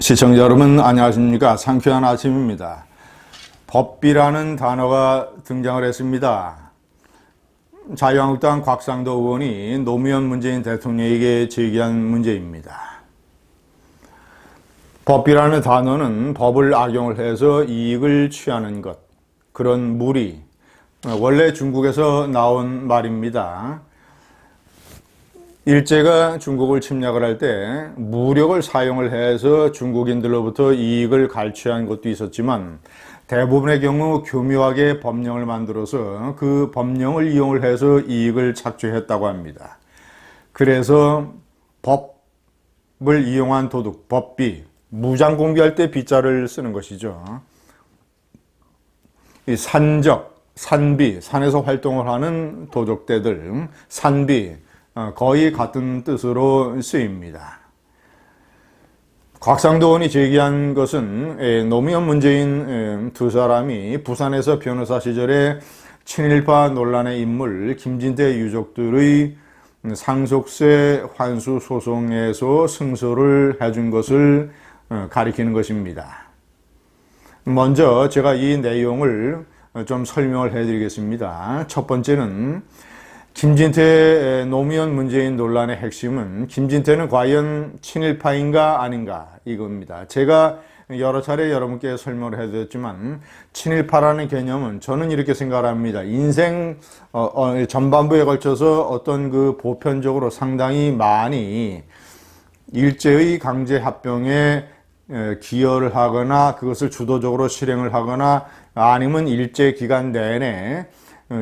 시청자 여러분 안녕하십니까. 상쾌한 아침입니다. 법비라는 단어가 등장을 했습니다. 자유한국당 곽상도 의원이 노무현 문재인 대통령에게 제기한 문제입니다. 법비라는 단어는 법을 악용을 해서 이익을 취하는 것, 그런 무리, 원래 중국에서 나온 말입니다. 일제가 중국을 침략을 할 때 무력을 사용을 해서 중국인들로부터 이익을 갈취한 것도 있었지만 대부분의 경우 교묘하게 법령을 만들어서 그 법령을 이용을 해서 이익을 착취했다고 합니다. 그래서 법을 이용한 도둑, 법비, 무장공비할 때 비자를 쓰는 것이죠. 이 산적, 산비, 산에서 활동을 하는 도적대들, 산비, 거의 같은 뜻으로 쓰입니다. 곽상도 의원이 제기한 것은 노무현 문재인 두 사람이 부산에서 변호사 시절에 친일파 논란의 인물 김진태 유족들의 상속세 환수 소송에서 승소를 해준 것을 가리키는 것입니다. 먼저 제가 이 내용을 좀 설명을 해드리겠습니다. 첫 번째는 김진태 노무현 문재인 논란의 핵심은 김진태는 과연 친일파인가 아닌가 이겁니다. 제가 여러 차례 여러분께 설명을 해드렸지만 친일파라는 개념은 저는 이렇게 생각합니다. 인생 전반부에 걸쳐서 어떤 그 보편적으로 상당히 많이 일제의 강제합병에 기여를 하거나 그것을 주도적으로 실행을 하거나 아니면 일제 기간 내내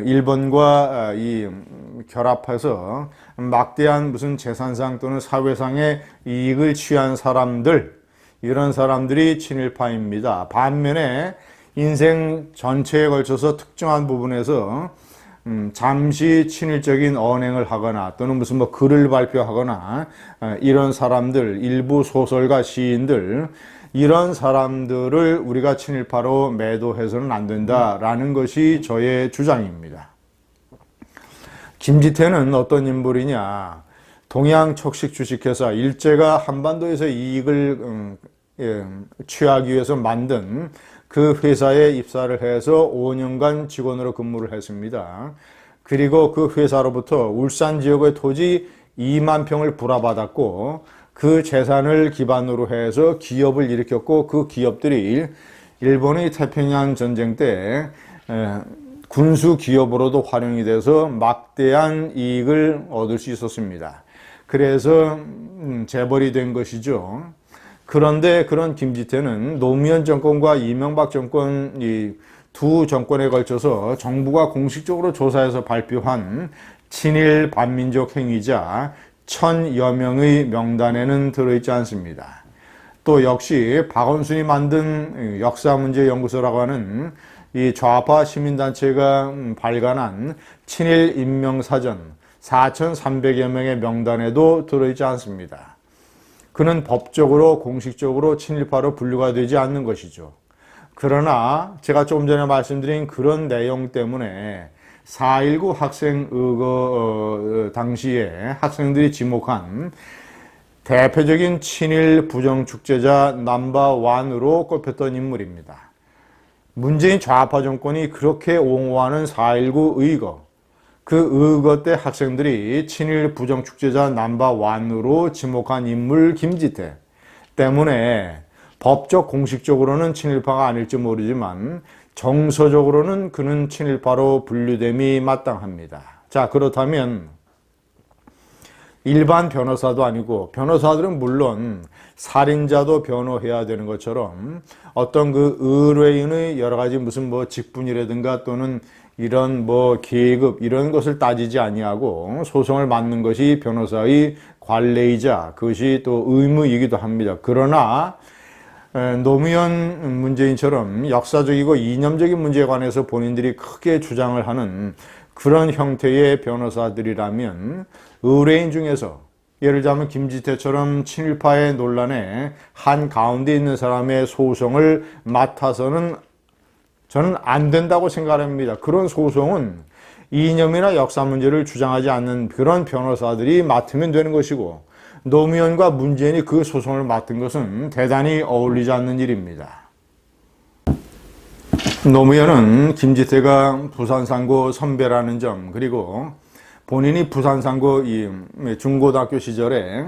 일본과 결합해서 막대한 무슨 재산상 또는 사회상의 이익을 취한 사람들, 이런 사람들이 친일파입니다. 반면에 인생 전체에 걸쳐서 특정한 부분에서 잠시 친일적인 언행을 하거나 또는 무슨 글을 발표하거나 이런 사람들, 일부 소설가, 시인들, 이런 사람들을 우리가 친일파로 매도해서는 안 된다라는 것이 저의 주장입니다. 김진태는 어떤 인물이냐? 동양척식 주식회사, 일제가 한반도에서 이익을 취하기 위해서 만든 그 회사에 입사를 해서 5년간 직원으로 근무를 했습니다. 그리고 그 회사로부터 울산 지역의 토지 2만 평을 불화받았고 그 재산을 기반으로 해서 기업을 일으켰고 그 기업들이 일본의 태평양 전쟁 때 군수 기업으로도 활용이 돼서 막대한 이익을 얻을 수 있었습니다. 그래서 재벌이 된 것이죠. 그런데 그런 김진태는 노무현 정권과 이명박 정권 이 두 정권에 걸쳐서 정부가 공식적으로 조사해서 발표한 친일 반민족 행위자 1000여 명의 명단에는 들어있지 않습니다. 또 역시 박원순이 만든 역사문제연구소라고 하는 이 좌파 시민단체가 발간한 친일 인명사전 4300여 명의 명단에도 들어있지 않습니다. 그는 법적으로 공식적으로 친일파로 분류가 되지 않는 것이죠. 그러나 제가 조금 전에 말씀드린 그런 내용 때문에 4.19 학생 의거 당시에 학생들이 지목한 대표적인 친일 부정축제자 넘버1으로 꼽혔던 인물입니다. 문재인 좌파 정권이 그렇게 옹호하는 4.19 의거, 그 의거 때 학생들이 친일 부정축제자 넘버1으로 지목한 인물 김진태 때문에 법적 공식적으로는 친일파가 아닐지 모르지만 정서적으로는 그는 친일파로 분류됨이 마땅합니다. 자, 그렇다면 일반 변호사도 아니고 변호사들은 물론 살인자도 변호해야 되는 것처럼 어떤 그 의뢰인의 여러 가지 무슨 직분이라든가 또는 이런 계급 이런 것을 따지지 아니하고 소송을 맡는 것이 변호사의 관례이자 그것이 또 의무이기도 합니다. 그러나 노무현 문재인처럼 역사적이고 이념적인 문제에 관해서 본인들이 크게 주장을 하는 그런 형태의 변호사들이라면 의뢰인 중에서 예를 들자면 김진태처럼 친일파의 논란에 한가운데 있는 사람의 소송을 맡아서는 저는 안 된다고 생각합니다. 그런 소송은 이념이나 역사 문제를 주장하지 않는 그런 변호사들이 맡으면 되는 것이고 노무현과 문재인이 그 소송을 맡은 것은 대단히 어울리지 않는 일입니다. 노무현은 김지태가 부산상고 선배라는 점, 그리고 본인이 부산상고 중고등학교 시절에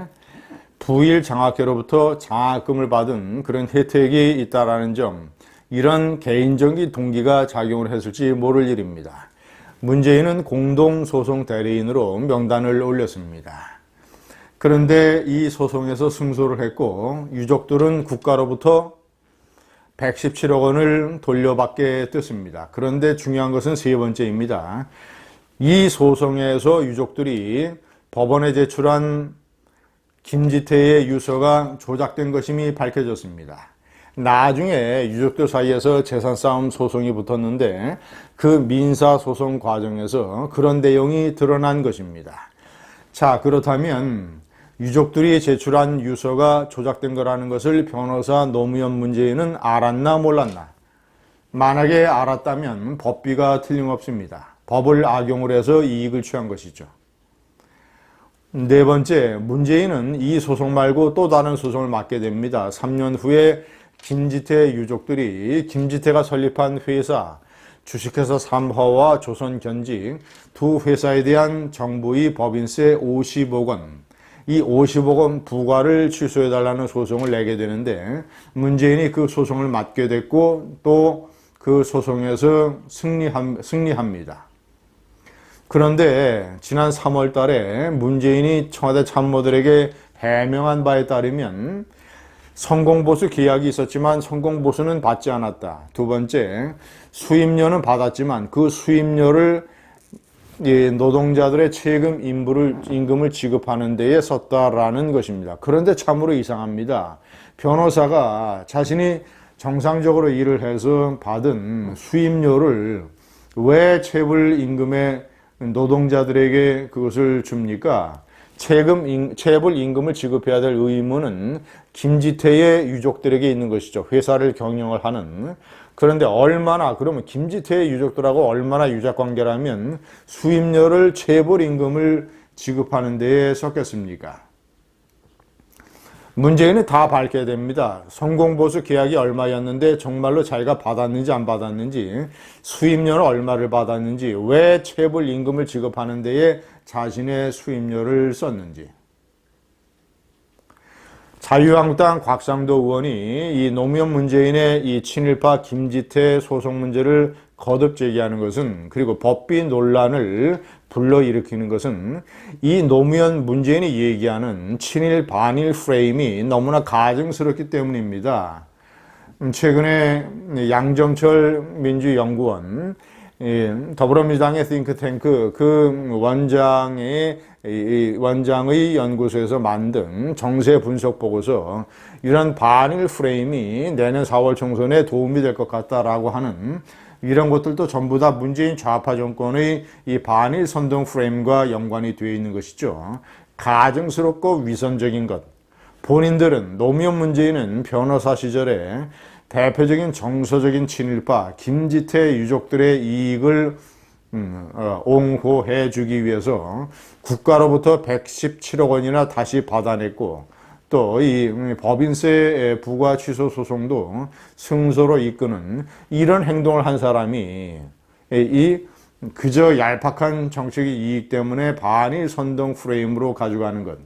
부일 장학회로부터 장학금을 받은 그런 혜택이 있다라는 점, 이런 개인적인 동기가 작용을 했을지 모를 일입니다. 문재인은 공동소송 대리인으로 명단을 올렸습니다. 그런데 이 소송에서 승소를 했고 유족들은 국가로부터 117억 원을 돌려받게 됐습니다. 그런데 중요한 것은 세 번째입니다. 이 소송에서 유족들이 법원에 제출한 김지태의 유서가 조작된 것임이 밝혀졌습니다. 나중에 유족들 사이에서 재산싸움 소송이 붙었는데 그 민사소송 과정에서 그런 내용이 드러난 것입니다. 자, 그렇다면 유족들이 제출한 유서가 조작된 거라는 것을 변호사 노무현 문재인은 알았나 몰랐나? 만약에 알았다면 법비가 틀림없습니다. 법을 악용을 해서 이익을 취한 것이죠. 네 번째, 문재인은 이 소송 말고 또 다른 소송을 맡게 됩니다. 3년 후에 김지태 유족들이 김지태가 설립한 회사, 주식회사 삼화와 조선견직 두 회사에 대한 정부의 법인세 50억 원, 이 50억 원 부과를 취소해달라는 소송을 내게 되는데 문재인이 그 소송을 맡게 됐고 또 그 소송에서 승리합니다. 그런데 지난 3월 달에 문재인이 청와대 참모들에게 해명한 바에 따르면 성공보수 계약이 있었지만 성공보수는 받지 않았다. 두 번째, 수임료는 받았지만 그 수임료를 노동자들의 최근 임금을 지급하는 데에 썼다라는 것입니다. 그런데 참으로 이상합니다. 변호사가 자신이 정상적으로 일을 해서 받은 수임료를 왜 체불 임금에 노동자들에게 그것을 줍니까? 체불 임금을 지급해야 될 의무는 김지태의 유족들에게 있는 것이죠. 회사를 경영을 하는. 그런데 그러면 김지태의 유족들하고 얼마나 유착관계라면 수임료를 체불 임금을 지급하는 데에 썼겠습니까? 문재인은 다 밝혀야 됩니다. 성공보수 계약이 얼마였는데 정말로 자기가 받았는지 안 받았는지, 수임료는 얼마를 받았는지, 왜 체불 임금을 지급하는 데에 자신의 수임료를 썼는지. 자유한국당 곽상도 의원이 이 노무현 문재인의 이 친일파 김지태 소송 문제를 거듭 제기하는 것은, 그리고 법비 논란을 불러일으키는 것은 이 노무현 문재인이 얘기하는 친일 반일 프레임이 너무나 가증스럽기 때문입니다. 최근에 양정철 민주연구원, 더불어민주당의 띵크탱크 그 원장의 연구소에서 만든 정세 분석 보고서, 이런 반일 프레임이 내년 4월 총선에 도움이 될 것 같다라고 하는 이런 것들도 전부 다 문재인 좌파 정권의 이 반일 선동 프레임과 연관이 되어 있는 것이죠. 가증스럽고 위선적인 것. 본인들은, 노무현 문재인은 변호사 시절에 대표적인 정서적인 친일파 김지태 유족들의 이익을 옹호해 주기 위해서 국가로부터 117억 원이나 다시 받아냈고, 또 이 법인세 부과 취소 소송도 승소로 이끄는 이런 행동을 한 사람이 그저 얄팍한 정책의 이익 때문에 반일 선동 프레임으로 가져가는 것,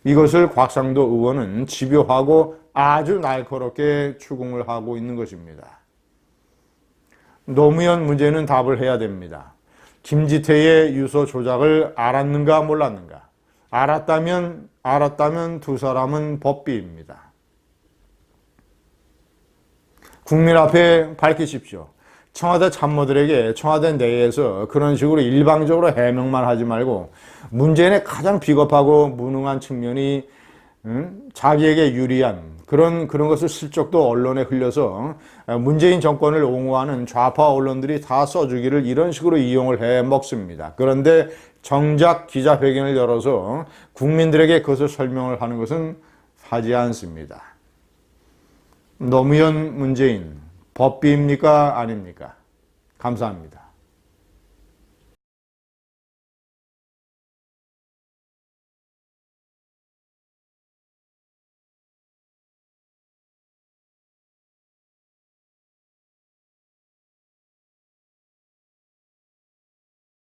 이것을 곽상도 의원은 집요하고 아주 날카롭게 추궁을 하고 있는 것입니다. 노무현 문제는 답을 해야 됩니다. 김지태의 유서 조작을 알았는가 몰랐는가? 알았다면 두 사람은 법비입니다. 국민 앞에 밝히십시오. 청와대 참모들에게 청와대 내에서 그런 식으로 일방적으로 해명만 하지 말고, 문재인의 가장 비겁하고 무능한 측면이 자기에게 유리한 그런 것을 슬쩍도 언론에 흘려서 문재인 정권을 옹호하는 좌파 언론들이 다 써주기를 이런 식으로 이용을 해 먹습니다. 그런데 정작 기자회견을 열어서 국민들에게 그것을 설명을 하는 것은 하지 않습니다. 노무현 문재인 법비입니까? 아닙니까? 감사합니다.